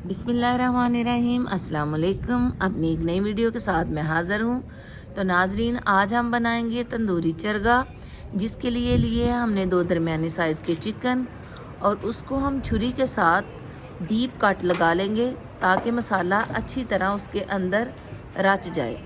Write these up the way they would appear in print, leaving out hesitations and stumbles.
बिस्मिल्लाहिर्रहमानिर्रहीम। अस्सलाम वालेकुम। अपनी एक नई वीडियो के साथ मैं हाज़िर हूँ। तो नाजरीन, आज हम बनाएंगे तंदूरी चरगा, जिसके लिए हमने 2 दरमियानी साइज़ के चिकन और उसको हम छुरी के साथ डीप कट लगा लेंगे ताकि मसाला अच्छी तरह उसके अंदर रच जाए।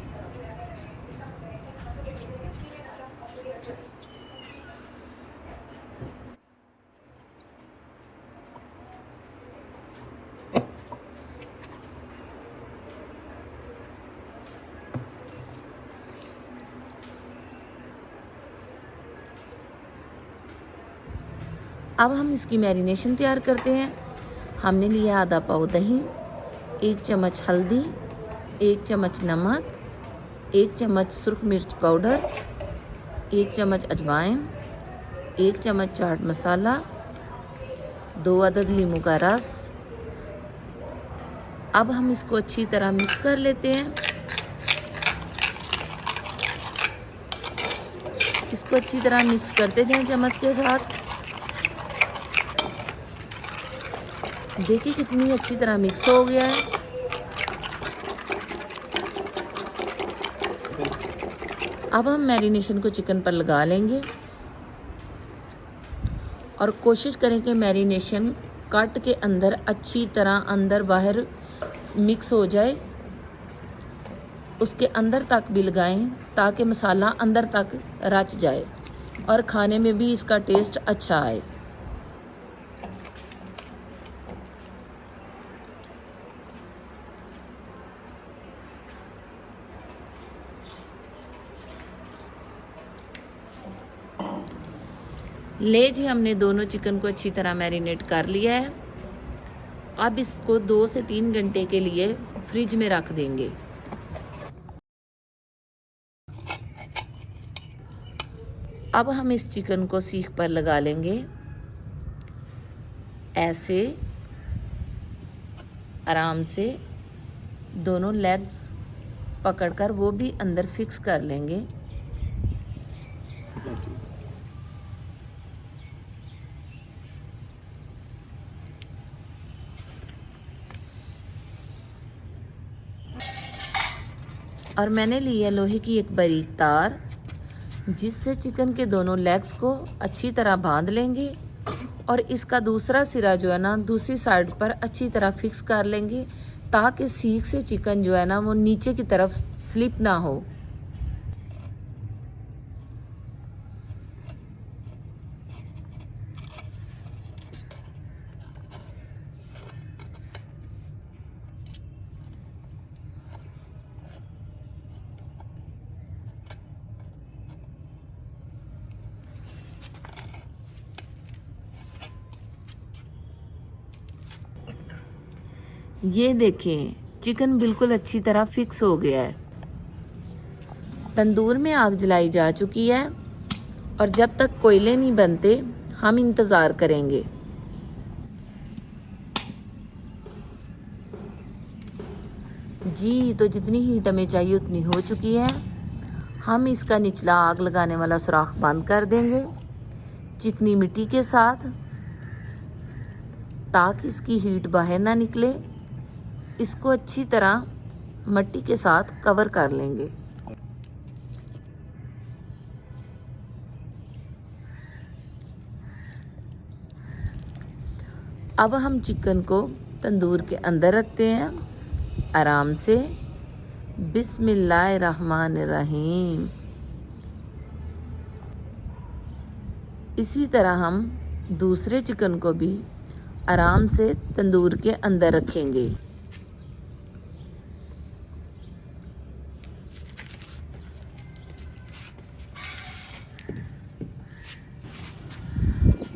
अब हम इसकी मैरिनेशन तैयार करते हैं। हमने लिया आधा पाव दही, 1 चम्मच हल्दी, 1 चम्मच नमक, 1 चम्मच सुर्ख मिर्च पाउडर, 1 चम्मच अजवाइन, 1 चम्मच चाट मसाला, 2 अदद नींबू का रस। अब हम इसको अच्छी तरह मिक्स कर लेते हैं। इसको अच्छी तरह मिक्स करते जाएं चम्मच के साथ। देखिए कितनी अच्छी तरह मिक्स हो गया है। अब हम मैरिनेशन को चिकन पर लगा लेंगे और कोशिश करें कि मैरिनेशन कट के अंदर अच्छी तरह अंदर बाहर मिक्स हो जाए। उसके अंदर तक भी लगाएं ताकि मसाला अंदर तक रच जाए और खाने में भी इसका टेस्ट अच्छा आए। ले जी, हमने दोनों चिकन को अच्छी तरह मैरिनेट कर लिया है। अब इसको 2 से 3 घंटे के लिए फ्रिज में रख देंगे। अब हम इस चिकन को सीख पर लगा लेंगे, ऐसे आराम से दोनों लेग्स पकड़कर वो भी अंदर फिक्स कर लेंगे। और मैंने लिया लोहे की एक बारीक तार, जिससे चिकन के दोनों लेग्स को अच्छी तरह बांध लेंगे और इसका दूसरा सिरा जो है ना दूसरी साइड पर अच्छी तरह फिक्स कर लेंगे ताकि सीख से चिकन जो है ना वो नीचे की तरफ स्लिप ना हो। ये देखें, चिकन बिल्कुल अच्छी तरह फिक्स हो गया है। तंदूर में आग जलाई जा चुकी है और जब तक कोयले नहीं बनते हम इंतज़ार करेंगे। जी, तो जितनी हीट हमें चाहिए उतनी हो चुकी है। हम इसका निचला आग लगाने वाला सुराख बंद कर देंगे चिकनी मिट्टी के साथ ताकि इसकी हीट बाहर ना निकले। इसको अच्छी तरह मिट्टी के साथ कवर कर लेंगे। अब हम चिकन को तंदूर के अंदर रखते हैं आराम से। बिस्मिल्लाहिर्रहमानिर्रहीम। इसी तरह हम दूसरे चिकन को भी आराम से तंदूर के अंदर रखेंगे।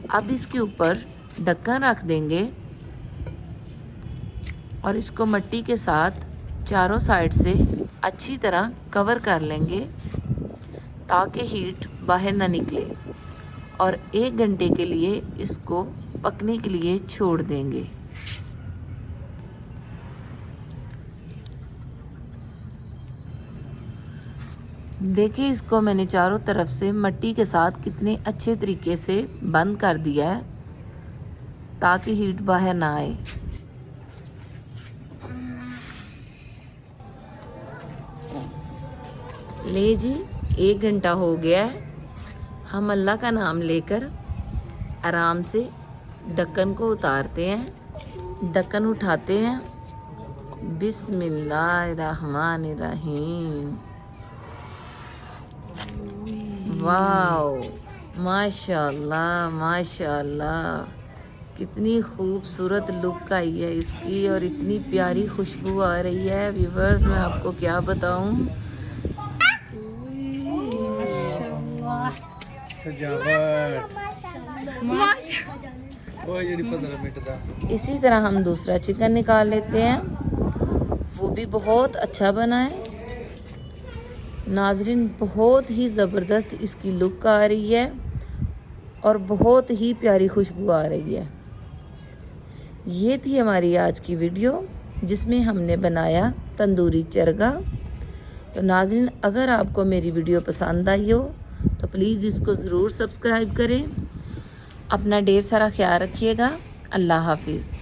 अब इसके ऊपर ढक्कन रख देंगे और इसको मिट्टी के साथ चारों साइड से अच्छी तरह कवर कर लेंगे ताकि हीट बाहर ना निकले और 1 घंटे के लिए इसको पकने के लिए छोड़ देंगे। देखिए, इसको मैंने चारों तरफ से मिट्टी के साथ कितने अच्छे तरीके से बंद कर दिया है ताकि हीट बाहर ना आए। ले जी 1 घंटा हो गया है। हम अल्लाह का नाम लेकर आराम से ढक्कन को उतारते हैं, ढक्कन उठाते हैं। बिस्मिल्लाहिर्रहमानिर्रहीम। वाओ, माशाल्लाह माशाल्लाह, कितनी खूबसूरत लुक आई है इसकी और इतनी प्यारी खुशबू आ रही है। व्यूअर्स, मैं आपको क्या बताऊं। इसी तरह हम दूसरा चिकन निकाल लेते हैं, वो भी बहुत अच्छा बना है। नाजरीन, बहुत ही ज़बरदस्त इसकी लुक आ रही है और बहुत ही प्यारी खुशबू आ रही है। ये थी हमारी आज की वीडियो जिसमें हमने बनाया तंदूरी चरगा। तो नाज़रीन, अगर आपको मेरी वीडियो पसंद आई हो तो प्लीज़ इसको ज़रूर सब्सक्राइब करें। अपना ढेर सारा ख्याल रखिएगा। अल्लाह हाफिज़।